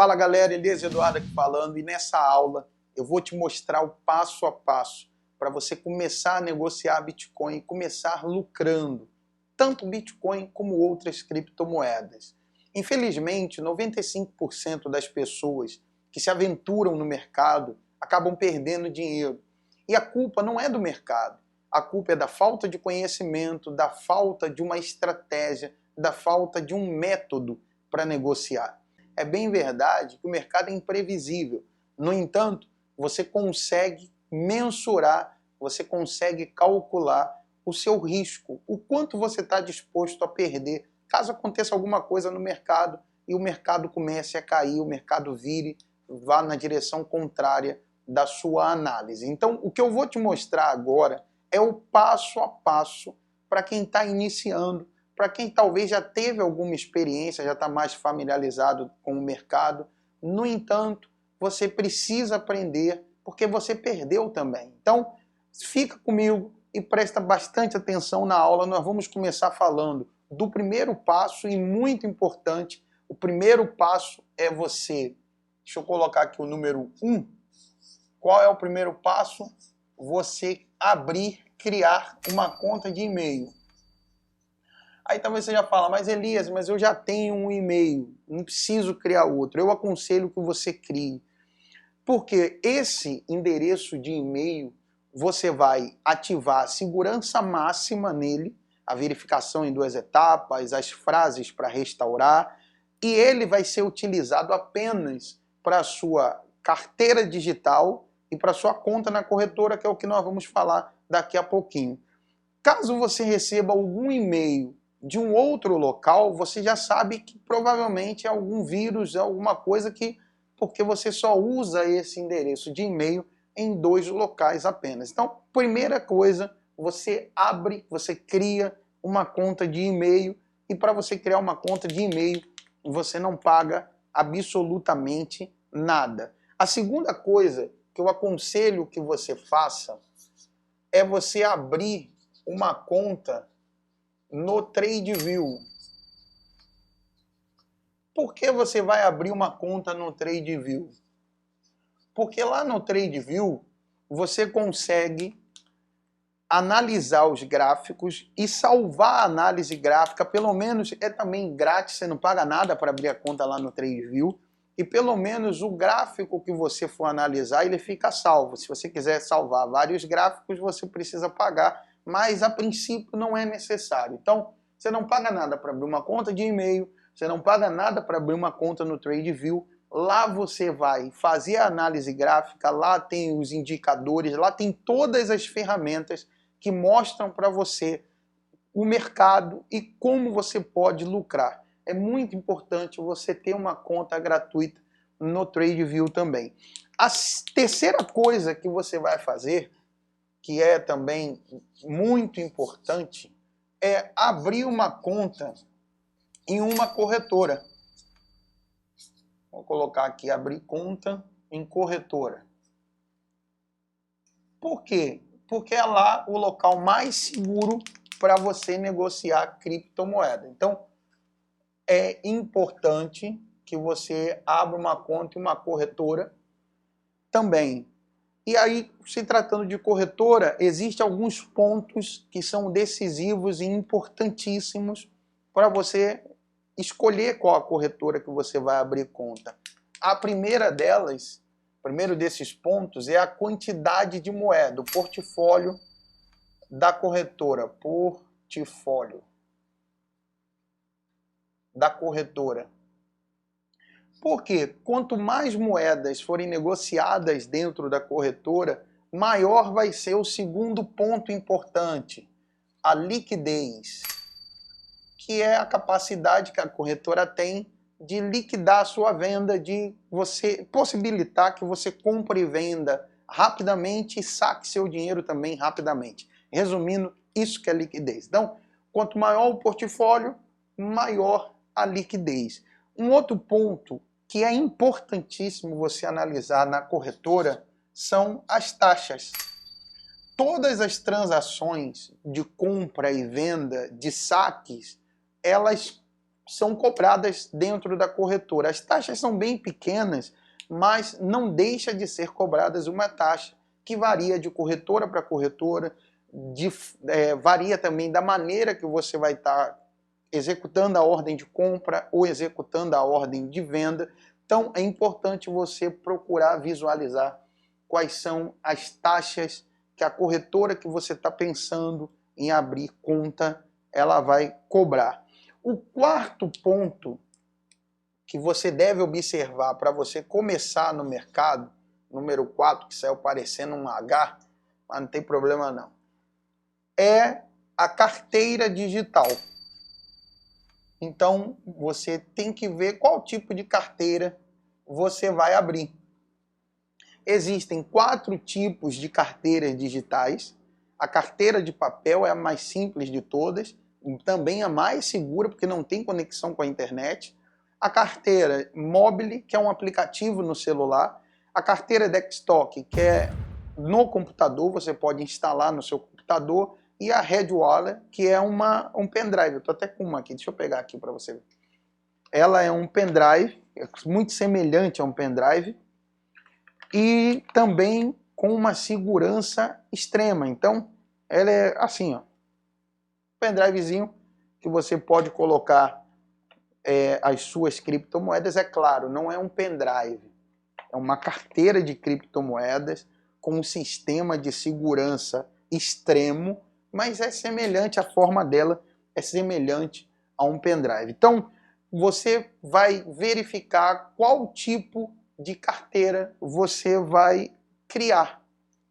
Fala galera, Elias Eduardo aqui falando, e nessa aula eu vou te mostrar o passo a passo para você começar a negociar Bitcoin e começar lucrando, tanto Bitcoin como outras criptomoedas. Infelizmente, 95% das pessoas que se aventuram no mercado acabam perdendo dinheiro. E a culpa não é do mercado, a culpa é da falta de conhecimento, da falta de uma estratégia, da falta de um método para negociar. É bem verdade que o mercado é imprevisível. No entanto, você consegue mensurar, você consegue calcular o seu risco, o quanto você está disposto a perder caso aconteça alguma coisa no mercado e o mercado comece a cair, o mercado vire, vá na direção contrária da sua análise. Então, o que eu vou te mostrar agora é o passo a passo para quem está iniciando, para quem talvez já teve alguma experiência, já está mais familiarizado com o mercado. No entanto, você precisa aprender porque você perdeu também. Então, fica comigo e presta bastante atenção na aula. Nós vamos começar falando do primeiro passo e muito importante. O primeiro passo é você... Deixa eu colocar aqui o número 1. Qual é o primeiro passo? Você abrir, criar uma conta de e-mail. Aí talvez você já fala, mas Elias, mas eu já tenho um e-mail, não preciso criar outro. Eu aconselho que você crie. Porque esse endereço de e-mail, você vai ativar a segurança máxima nele, a verificação em 2 etapas, as frases para restaurar, e ele vai ser utilizado apenas para a sua carteira digital e para a sua conta na corretora, que é o que nós vamos falar daqui a pouquinho. Caso você receba algum e-mail de um outro local, você já sabe que provavelmente é algum vírus, alguma coisa que... porque você só usa esse endereço de e-mail em 2 locais apenas. Então, primeira coisa, você abre, você cria uma conta de e-mail, e para você criar uma conta de e-mail, você não paga absolutamente nada. A segunda coisa que eu aconselho que você faça é você abrir uma conta no TradingView. Por que você vai abrir uma conta no TradingView? Porque lá no TradingView você consegue analisar os gráficos e salvar a análise gráfica, pelo menos é também grátis, você não paga nada para abrir a conta lá no TradingView, e pelo menos o gráfico que você for analisar, ele fica salvo. Se você quiser salvar vários gráficos, você precisa pagar, mas a princípio não é necessário. Então, você não paga nada para abrir uma conta de e-mail, você não paga nada para abrir uma conta no TradingView. Lá você vai fazer a análise gráfica, lá tem os indicadores, lá tem todas as ferramentas que mostram para você o mercado e como você pode lucrar. É muito importante você ter uma conta gratuita no TradingView também. A terceira coisa que você vai fazer, que é também muito importante, é abrir uma conta em uma corretora. Vou colocar aqui, abrir conta em corretora. Por quê? Porque é lá o local mais seguro para você negociar criptomoeda. Então, é importante que você abra uma conta em uma corretora também. E aí, se tratando de corretora, existem alguns pontos que são decisivos e importantíssimos para você escolher qual a corretora que você vai abrir conta. A primeira delas, o primeiro desses pontos, é a quantidade de moeda, o portfólio da corretora. Portfólio da corretora. Porque quanto mais moedas forem negociadas dentro da corretora, maior vai ser o segundo ponto importante, a liquidez, que é a capacidade que a corretora tem de liquidar a sua venda, de você possibilitar que você compre e venda rapidamente e saque seu dinheiro também rapidamente. Resumindo, isso que é liquidez. Então, quanto maior o portfólio, maior a liquidez. Um outro ponto que é importantíssimo você analisar na corretora são as taxas. Todas as transações de compra e venda de saques, elas são cobradas dentro da corretora. As taxas são bem pequenas, mas não deixa de ser cobradas uma taxa que varia de corretora para corretora, varia também da maneira que você vai estar executando a ordem de compra ou executando a ordem de venda. Então é importante você procurar visualizar quais são as taxas que a corretora que você está pensando em abrir conta, ela vai cobrar. O quarto ponto que você deve observar para você começar no mercado, número 4, que saiu parecendo um H, mas não tem problema não, é a carteira digital. Então, você tem que ver qual tipo de carteira você vai abrir. Existem 4 tipos de carteiras digitais. A carteira de papel é a mais simples de todas, também a mais segura, porque não tem conexão com a internet. A carteira mobile, que é um aplicativo no celular. A carteira desktop, que é no computador, você pode instalar no seu computador. E a Red Wallet, que é um pendrive. Eu estou até com uma aqui, deixa eu pegar aqui para você ver. Ela é um pendrive, muito semelhante a um pendrive, e também com uma segurança extrema. Então, ela é assim, ó, pendrivezinho que você pode colocar as suas criptomoedas. É claro, não é um pendrive, é uma carteira de criptomoedas com um sistema de segurança extremo, mas é semelhante, a forma dela é semelhante a um pendrive. Então, você vai verificar qual tipo de carteira você vai criar.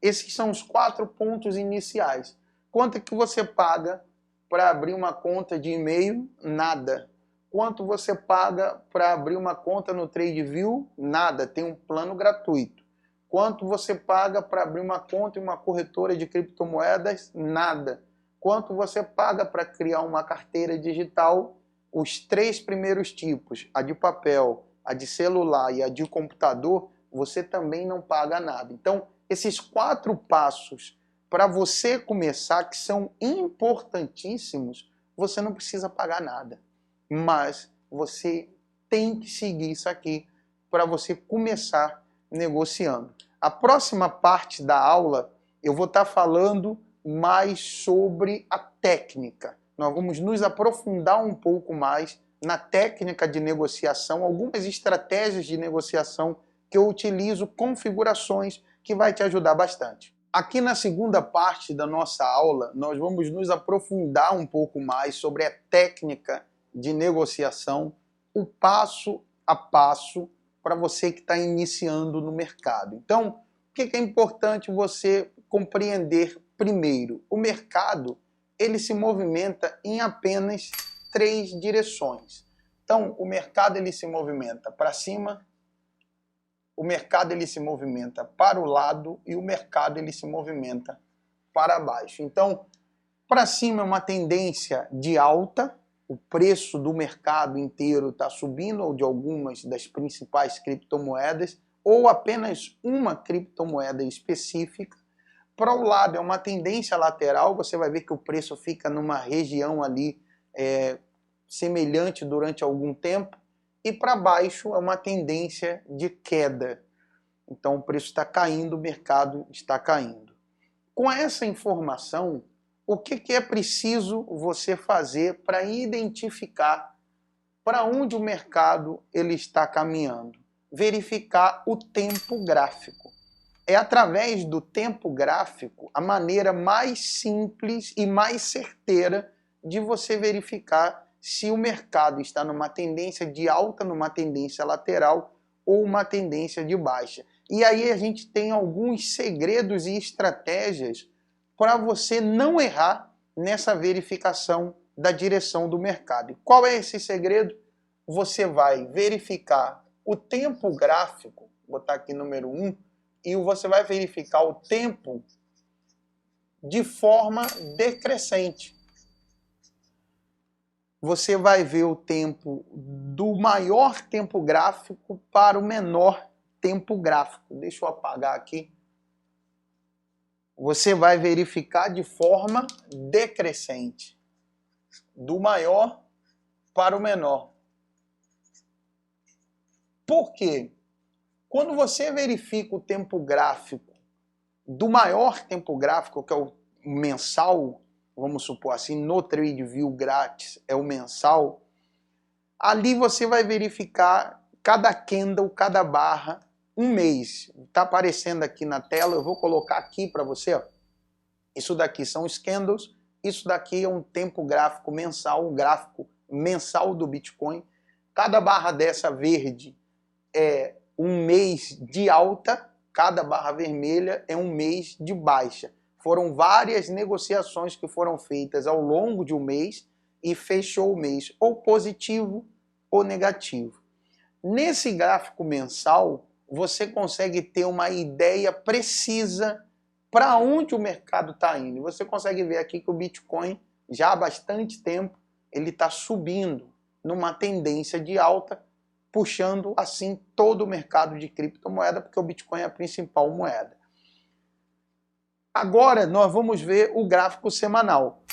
Esses são os 4 pontos iniciais. Quanto é que você paga para abrir uma conta de e-mail? Nada. Quanto você paga para abrir uma conta no TradeView? Nada, tem um plano gratuito. Quanto você paga para abrir uma conta em uma corretora de criptomoedas? Nada. Quanto você paga para criar uma carteira digital? Os 3 primeiros tipos, a de papel, a de celular e a de computador, você também não paga nada. Então, esses 4 passos para você começar, que são importantíssimos, você não precisa pagar nada. Mas você tem que seguir isso aqui para você começar negociando. A próxima parte da aula eu vou estar falando mais sobre a técnica. Nós vamos nos aprofundar um pouco mais na técnica de negociação, algumas estratégias de negociação que eu utilizo, configurações que vai te ajudar bastante. Aqui na segunda parte da nossa aula, nós vamos nos aprofundar um pouco mais sobre a técnica de negociação, o passo a passo para você que está iniciando no mercado. Então, o que é importante você compreender primeiro? O mercado, ele se movimenta em apenas 3 direções. Então, o mercado ele se movimenta para cima, o mercado ele se movimenta para o lado e o mercado ele se movimenta para baixo. Então, para cima é uma tendência de alta, o preço do mercado inteiro está subindo, ou de algumas das principais criptomoedas, ou apenas uma criptomoeda específica. Para o lado é uma tendência lateral, você vai ver que o preço fica numa região ali semelhante durante algum tempo, e para baixo é uma tendência de queda. Então o preço está caindo, o mercado está caindo. Com essa informação, o que é preciso você fazer para identificar para onde o mercado ele está caminhando? Verificar o tempo gráfico. É através do tempo gráfico a maneira mais simples e mais certeira de você verificar se o mercado está numa tendência de alta, numa tendência lateral ou uma tendência de baixa. E aí a gente tem alguns segredos e estratégias para você não errar nessa verificação da direção do mercado. E qual é esse segredo? Você vai verificar o tempo gráfico, vou botar aqui número 1, e você vai verificar o tempo de forma decrescente. Você vai ver o tempo do maior tempo gráfico para o menor tempo gráfico. Deixa eu apagar aqui. Você vai verificar de forma decrescente, do maior para o menor. Por quê? Quando você verifica o tempo gráfico do maior tempo gráfico, que é o mensal, vamos supor assim, no TradingView grátis é o mensal, ali você vai verificar cada candle, cada barra, um mês. Está aparecendo aqui na tela, eu vou colocar aqui para você. Ó. Isso daqui são os candles, isso daqui é um tempo gráfico mensal, um gráfico mensal do Bitcoin. Cada barra dessa verde é um mês de alta, cada barra vermelha é um mês de baixa. Foram várias negociações que foram feitas ao longo de um mês e fechou o mês ou positivo ou negativo. Nesse gráfico mensal, você consegue ter uma ideia precisa para onde o mercado está indo. Você consegue ver aqui que o Bitcoin, já há bastante tempo, ele está subindo numa tendência de alta, puxando assim todo o mercado de criptomoeda, porque o Bitcoin é a principal moeda. Agora nós vamos ver o gráfico semanal.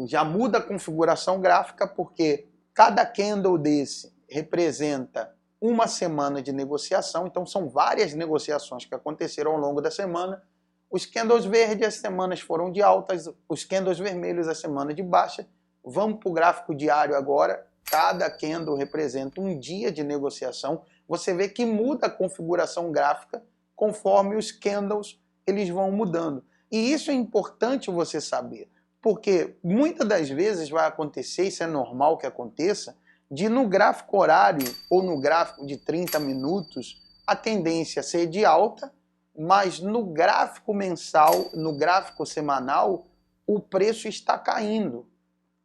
Já muda a configuração gráfica porque cada candle desse representa uma semana de negociação, então são várias negociações que aconteceram ao longo da semana. Os candles verdes as semanas foram de altas, os candles vermelhos a semana de baixa. Vamos para o gráfico diário agora. Cada candle representa um dia de negociação. Você vê que muda a configuração gráfica conforme os candles eles vão mudando. E isso é importante você saber, porque muitas das vezes vai acontecer, isso é normal que aconteça, de no gráfico horário ou no gráfico de 30 minutos a tendência ser de alta, mas no gráfico mensal, no gráfico semanal, o preço está caindo.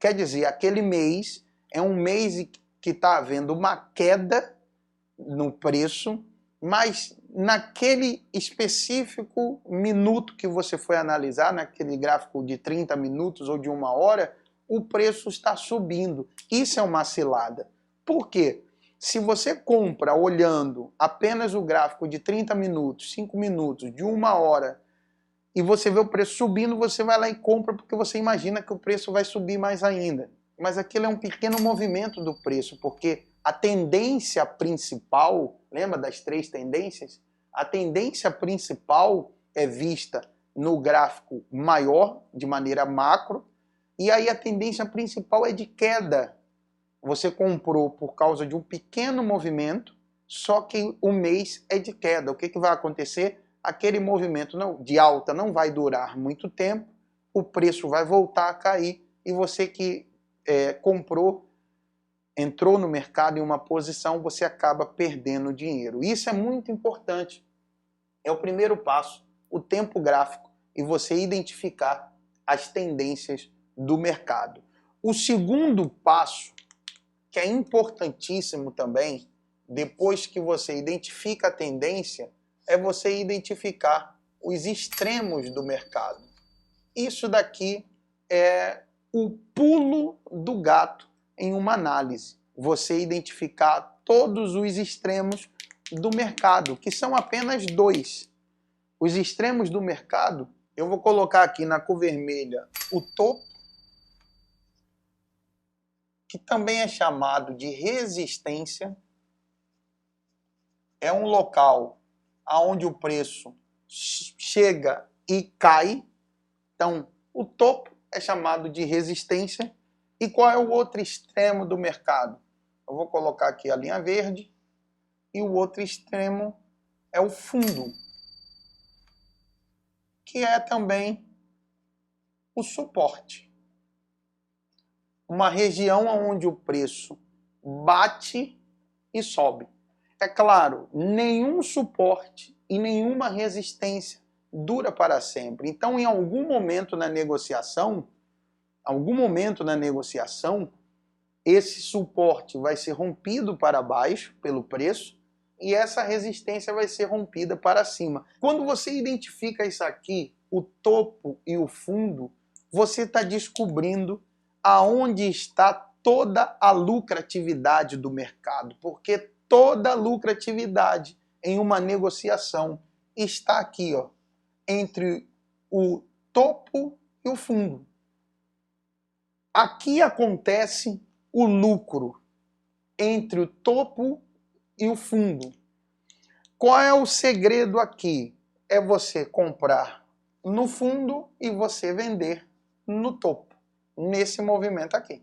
Quer dizer, aquele mês é um mês que está havendo uma queda no preço, mas naquele específico minuto que você foi analisar, naquele gráfico de 30 minutos ou de 1 hora, o preço está subindo. Isso é uma cilada. Por quê? Se você compra olhando apenas o gráfico de 30 minutos, 5 minutos, de 1 hora, e você vê o preço subindo, você vai lá e compra porque você imagina que o preço vai subir mais ainda. Mas aquilo é um pequeno movimento do preço, porque a tendência principal, lembra das 3 tendências? A tendência principal é vista no gráfico maior, de maneira macro, e aí a tendência principal é de queda. Você comprou por causa de um pequeno movimento, só que o mês é de queda. O que vai acontecer? Aquele movimento de alta não vai durar muito tempo, o preço vai voltar a cair e você que comprou, entrou no mercado em uma posição, você acaba perdendo dinheiro. Isso é muito importante. É o primeiro passo, o tempo gráfico e você identificar as tendências do mercado. O segundo passo, que é importantíssimo também, depois que você identifica a tendência, é você identificar os extremos do mercado. Isso daqui é o pulo do gato em uma análise. Você identificar todos os extremos do mercado, que são apenas 2. Os extremos do mercado, eu vou colocar aqui na cor vermelha o topo, que também é chamado de resistência. É um local onde o preço chega e cai. Então, o topo é chamado de resistência. E qual é o outro extremo do mercado? Eu vou colocar aqui a linha verde. E o outro extremo é o fundo, que é também o suporte. Uma região onde o preço bate e sobe. É claro, nenhum suporte e nenhuma resistência dura para sempre. Então, em algum momento na negociação, esse suporte vai ser rompido para baixo pelo preço e essa resistência vai ser rompida para cima. Quando você identifica isso aqui, o topo e o fundo, você está descobrindo aonde está toda a lucratividade do mercado, porque toda a lucratividade em uma negociação está aqui, ó, entre o topo e o fundo. Aqui acontece o lucro entre o topo e o fundo. Qual é o segredo aqui? É você comprar no fundo e você vender no topo, nesse movimento aqui.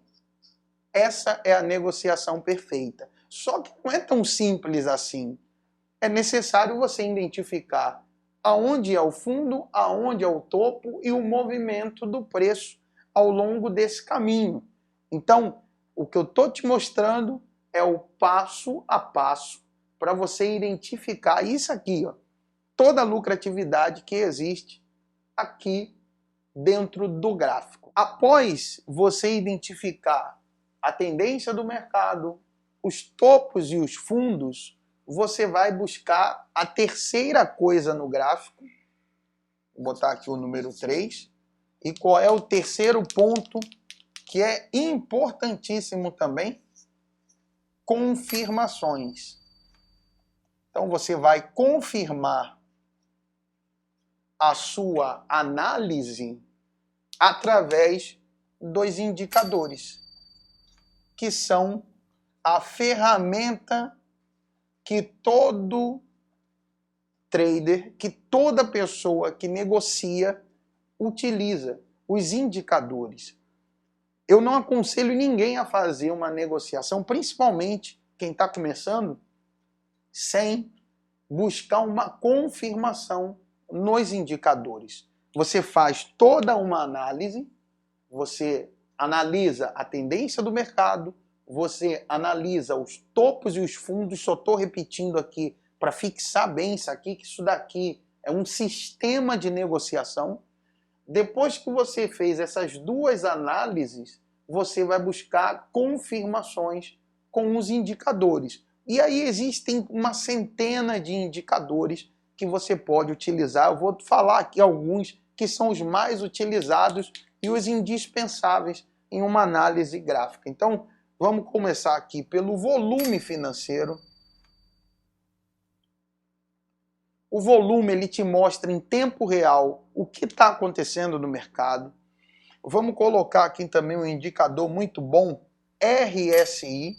Essa é a negociação perfeita. Só que não é tão simples assim. É necessário você identificar aonde é o fundo, aonde é o topo e o movimento do preço ao longo desse caminho. Então, o que eu estou te mostrando é o passo a passo para você identificar isso aqui, ó, toda a lucratividade que existe aqui dentro do gráfico. Após você identificar a tendência do mercado, os topos e os fundos, você vai buscar a terceira coisa no gráfico. Vou botar aqui o número 3. E qual é o terceiro ponto que é importantíssimo também? Confirmações. Então você vai confirmar a sua análise através dos indicadores, que são a ferramenta que todo trader, que toda pessoa que negocia utiliza, os indicadores. Eu não aconselho ninguém a fazer uma negociação, principalmente quem está começando, sem buscar uma confirmação nos indicadores. Você faz toda uma análise, você analisa a tendência do mercado, você analisa os topos e os fundos, só estou repetindo aqui para fixar bem isso aqui, que isso daqui é um sistema de negociação. Depois que você fez essas duas análises, você vai buscar confirmações com os indicadores. E aí existem uma centena de indicadores que você pode utilizar. Eu vou falar aqui alguns que são os mais utilizados e os indispensáveis em uma análise gráfica. Então, vamos começar aqui pelo volume financeiro. O volume, ele te mostra em tempo real o que está acontecendo no mercado. Vamos colocar aqui também um indicador muito bom, RSI,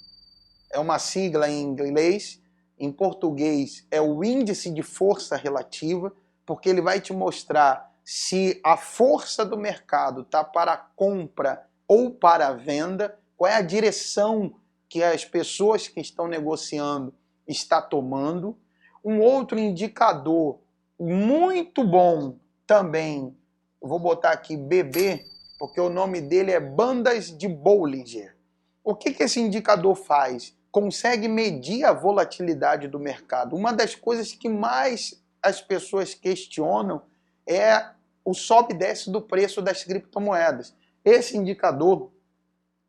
é uma sigla em inglês, em português é o índice de força relativa, porque ele vai te mostrar se a força do mercado está para a compra ou para a venda, qual é a direção que as pessoas que estão negociando estão tomando. Um outro indicador muito bom também, vou botar aqui BB, porque o nome dele é bandas de Bollinger. O que esse indicador faz? Consegue medir a volatilidade do mercado. Uma das coisas que mais as pessoas questionam é o sobe e desce do preço das criptomoedas. Esse indicador,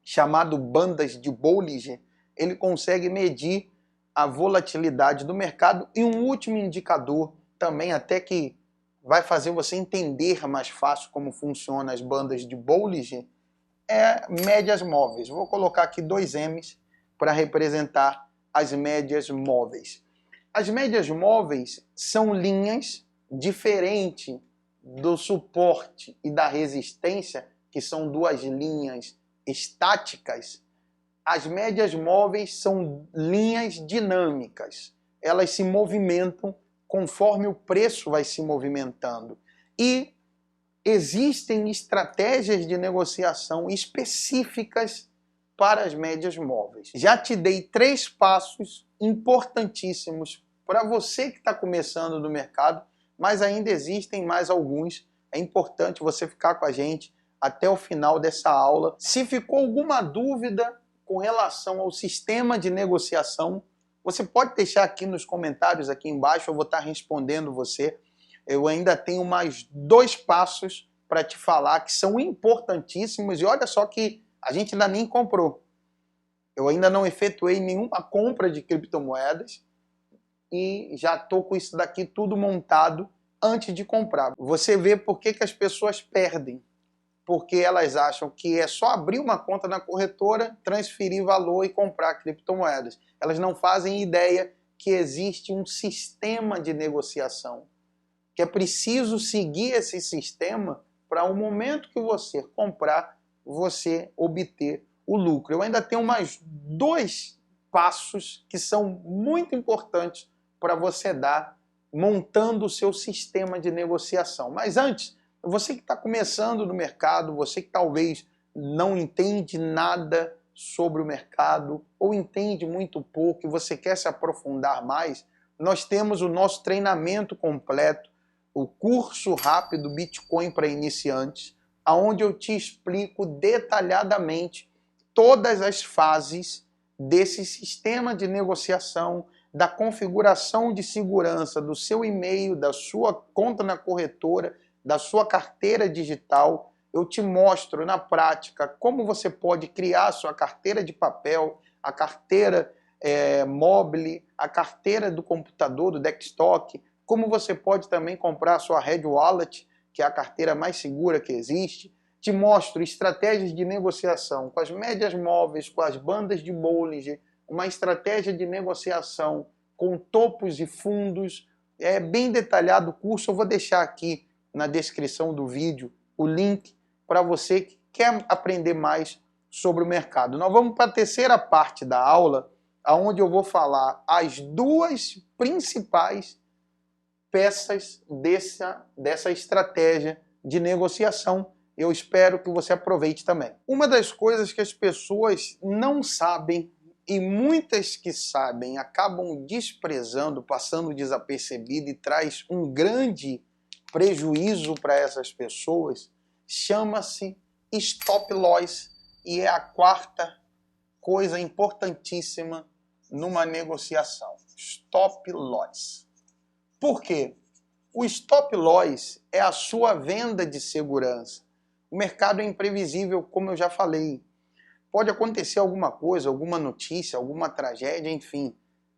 chamado bandas de Bollinger, ele consegue medir a volatilidade do mercado. E um último indicador também, até que vai fazer você entender mais fácil como funcionam as bandas de Bollinger, é médias móveis. Vou colocar aqui 2 M's para representar as médias móveis. As médias móveis são linhas diferentes do suporte e da resistência, que são 2 linhas estáticas. As médias móveis são linhas dinâmicas. Elas se movimentam conforme o preço vai se movimentando. E existem estratégias de negociação específicas para as médias móveis. Já te dei 3 passos importantíssimos para você que está começando no mercado, mas ainda existem mais alguns. É importante você ficar com a gente até o final dessa aula. Se ficou alguma dúvida com relação ao sistema de negociação, você pode deixar aqui nos comentários aqui embaixo, eu vou estar respondendo você. Eu ainda tenho mais 2 passos para te falar que são importantíssimos, e olha só que a gente ainda nem comprou. Eu ainda não efetuei nenhuma compra de criptomoedas e já estou com isso daqui tudo montado antes de comprar. Você vê por que as pessoas perdem. Porque elas acham que é só abrir uma conta na corretora, transferir valor e comprar criptomoedas. Elas não fazem ideia que existe um sistema de negociação, que é preciso seguir esse sistema para o momento que você comprar, você obter o lucro. Eu ainda tenho mais 2 passos que são muito importantes para você dar montando o seu sistema de negociação. Mas antes, você que está começando no mercado, você que talvez não entende nada sobre o mercado ou entende muito pouco e você quer se aprofundar mais, nós temos o nosso treinamento completo, o curso rápido Bitcoin para iniciantes, onde eu te explico detalhadamente todas as fases desse sistema de negociação, da configuração de segurança do seu e-mail, da sua conta na corretora, da sua carteira digital. Eu te mostro na prática como você pode criar a sua carteira de papel, a carteira mobile, a carteira do computador, do desktop, como você pode também comprar a sua Red Wallet, que é a carteira mais segura que existe. Te mostro estratégias de negociação com as médias móveis, com as bandas de Bollinger, uma estratégia de negociação com topos e fundos. É bem detalhado o curso, eu vou deixar aqui na descrição do vídeo o link para você que quer aprender mais sobre o mercado. Nós vamos para a terceira parte da aula, onde eu vou falar as duas principais peças dessa estratégia de negociação. Eu espero que você aproveite também. Uma das coisas que as pessoas não sabem, e muitas que sabem acabam desprezando, passando desapercebido e traz um grande prejuízo para essas pessoas, chama-se stop loss, e é a quarta coisa importantíssima numa negociação. Stop loss. Por quê? O stop loss é a sua venda de segurança. O mercado é imprevisível, como eu já falei. Pode acontecer alguma coisa, alguma notícia, alguma tragédia, enfim.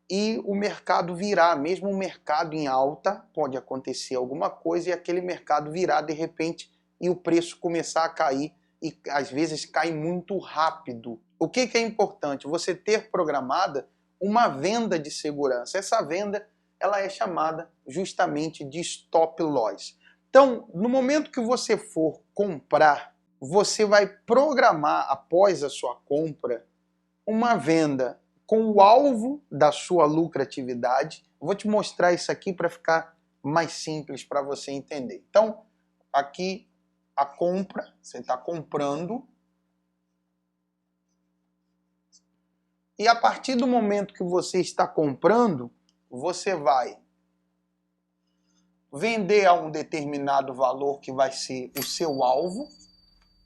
E o mercado virar, mesmo o mercado em alta, pode acontecer alguma coisa e aquele mercado virar de repente e o preço começar a cair e às vezes cai muito rápido. O que é importante? Você ter programada uma venda de segurança. Essa venda ela é chamada justamente de stop loss. Então, no momento que você for comprar, você vai programar, após a sua compra, uma venda com o alvo da sua lucratividade. Vou te mostrar isso aqui para ficar mais simples para você entender. Então, aqui a compra, você está comprando. E a partir do momento que você está comprando, você vai vender a um determinado valor que vai ser o seu alvo,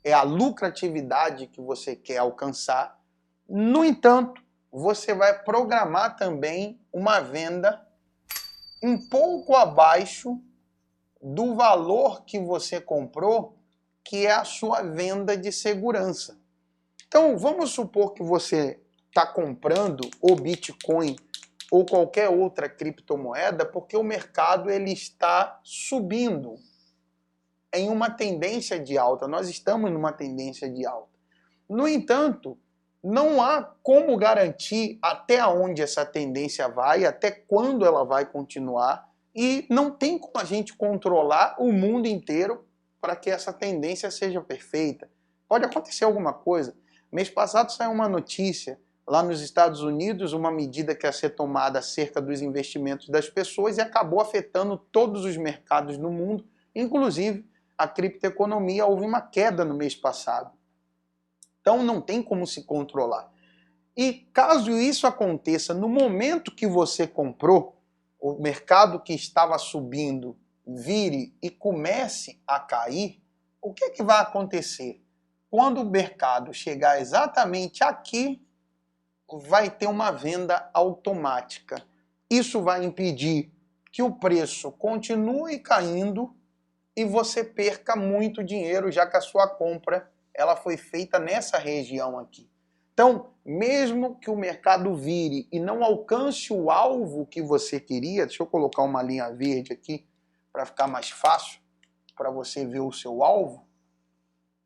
é a lucratividade que você quer alcançar. No entanto, você vai programar também uma venda um pouco abaixo do valor que você comprou, que é a sua venda de segurança. Então, vamos supor que você está comprando o Bitcoin ou qualquer outra criptomoeda porque o mercado ele está subindo em uma tendência de alta. Nós estamos numa tendência de alta. No entanto, não há como garantir até onde essa tendência vai, até quando ela vai continuar, e não tem como a gente controlar o mundo inteiro para que essa tendência seja perfeita. Pode acontecer alguma coisa. Mês passado saiu uma notícia lá nos Estados Unidos, uma medida que ia ser tomada acerca dos investimentos das pessoas e acabou afetando todos os mercados no mundo, inclusive a criptoeconomia. Houve uma queda no mês passado. Então não tem como se controlar. E caso isso aconteça no momento que você comprou, o mercado que estava subindo vire e comece a cair, o que vai acontecer? Quando o mercado chegar exatamente aqui, vai ter uma venda automática. Isso vai impedir que o preço continue caindo e você perca muito dinheiro, já que a sua compra ela foi feita nessa região aqui. Então, mesmo que o mercado vire e não alcance o alvo que você queria, deixa eu colocar uma linha verde aqui para ficar mais fácil para você ver o seu alvo.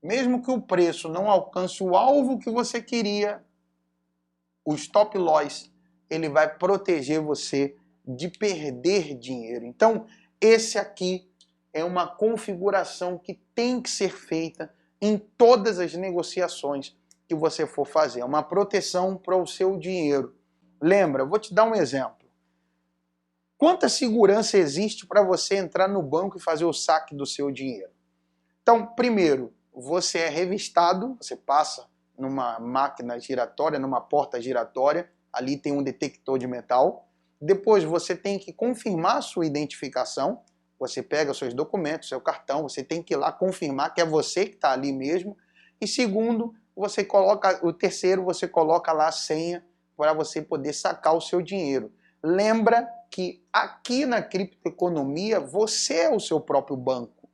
Mesmo que o preço não alcance o alvo que você queria, o stop loss ele vai proteger você de perder dinheiro. Então, esse aqui é uma configuração que tem que ser feita em todas as negociações que você for fazer. É uma proteção para o seu dinheiro. Lembra, eu vou te dar um exemplo. Quanta segurança existe para você entrar no banco e fazer o saque do seu dinheiro? Então, primeiro, você é revistado, você passa numa máquina giratória, numa porta giratória, ali tem um detector de metal. Depois você tem que confirmar a sua identificação, você pega os seus documentos, seu cartão, você tem que ir lá confirmar que é você que está ali mesmo. E segundo, o terceiro, você coloca lá a senha para você poder sacar o seu dinheiro. Lembra que aqui na criptoeconomia você é o seu próprio banco.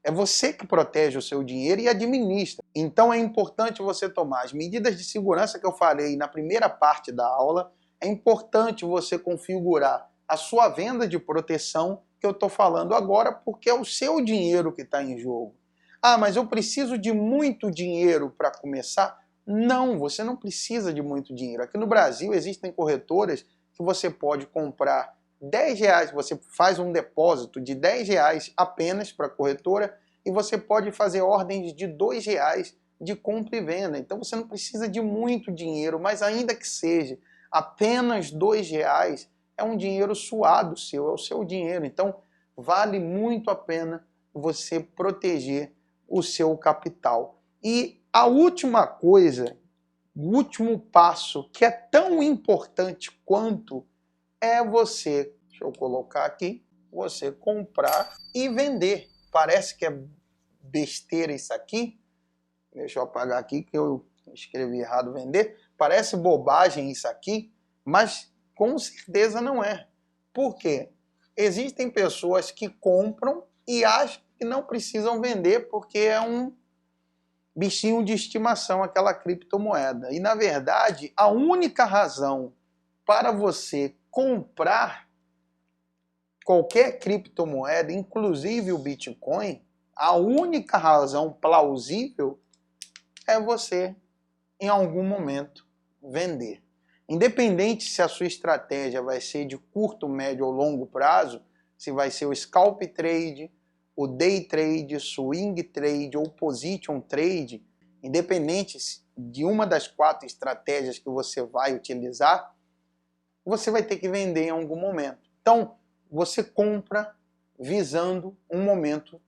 É você que protege o seu dinheiro e administra. Então é importante você tomar as medidas de segurança que eu falei na primeira parte da aula. É importante você configurar a sua venda de proteção que eu estou falando agora, porque é o seu dinheiro que está em jogo. Ah, mas eu preciso de muito dinheiro para começar? Não, você não precisa de muito dinheiro. Aqui no Brasil existem corretoras que você pode comprar R$10, você faz um depósito de R$10 apenas para a corretora e você pode fazer ordens de R$2 de compra e venda. Então você não precisa de muito dinheiro, mas ainda que seja apenas R$2, é um dinheiro suado seu, é o seu dinheiro. Então vale muito a pena você proteger o seu capital. E a última coisa, o último passo, que é tão importante quanto, é você, deixa eu colocar aqui, você comprar e vender. Parece que é besteira isso aqui. Deixa eu apagar aqui que eu escrevi errado, vender. Parece bobagem isso aqui, mas com certeza não é. Por quê? Existem pessoas que compram e acham que não precisam vender porque é um bichinho de estimação aquela criptomoeda. E na verdade, a única razão para você comprar qualquer criptomoeda, inclusive o Bitcoin, a única razão plausível é você, em algum momento, vender. Independente se a sua estratégia vai ser de curto, médio ou longo prazo, se vai ser o scalp trade, o day trade, swing trade ou position trade, independente de uma das 4 estratégias que você vai utilizar, você vai ter que vender em algum momento. Então, você compra visando um momento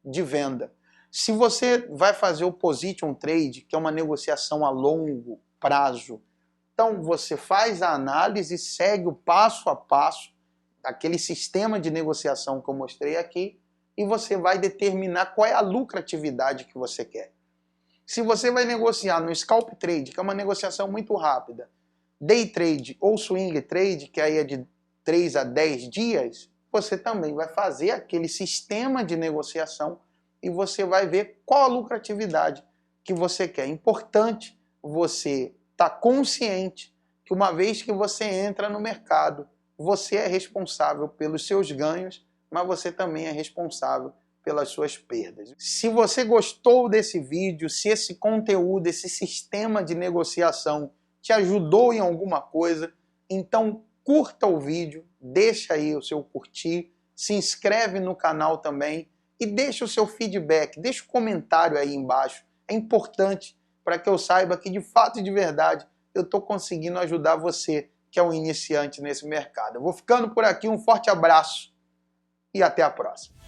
de venda. Se você vai fazer o position trade, que é uma negociação a longo prazo, então você faz a análise, segue o passo a passo, aquele sistema de negociação que eu mostrei aqui, e você vai determinar qual é a lucratividade que você quer. Se você vai negociar no scalp trade, que é uma negociação muito rápida, day trade ou swing trade, que aí é de 3 a 10 dias, você também vai fazer aquele sistema de negociação e você vai ver qual a lucratividade que você quer. É importante você estar consciente que uma vez que você entra no mercado, você é responsável pelos seus ganhos, mas você também é responsável pelas suas perdas. Se você gostou desse vídeo, se esse conteúdo, esse sistema de negociação te ajudou em alguma coisa, então curta o vídeo, deixa aí o seu curtir, se inscreve no canal também e deixa o seu feedback, deixa o comentário aí embaixo. É importante para que eu saiba que de fato e de verdade eu estou conseguindo ajudar você que é um iniciante nesse mercado. Eu vou ficando por aqui, um forte abraço e até a próxima.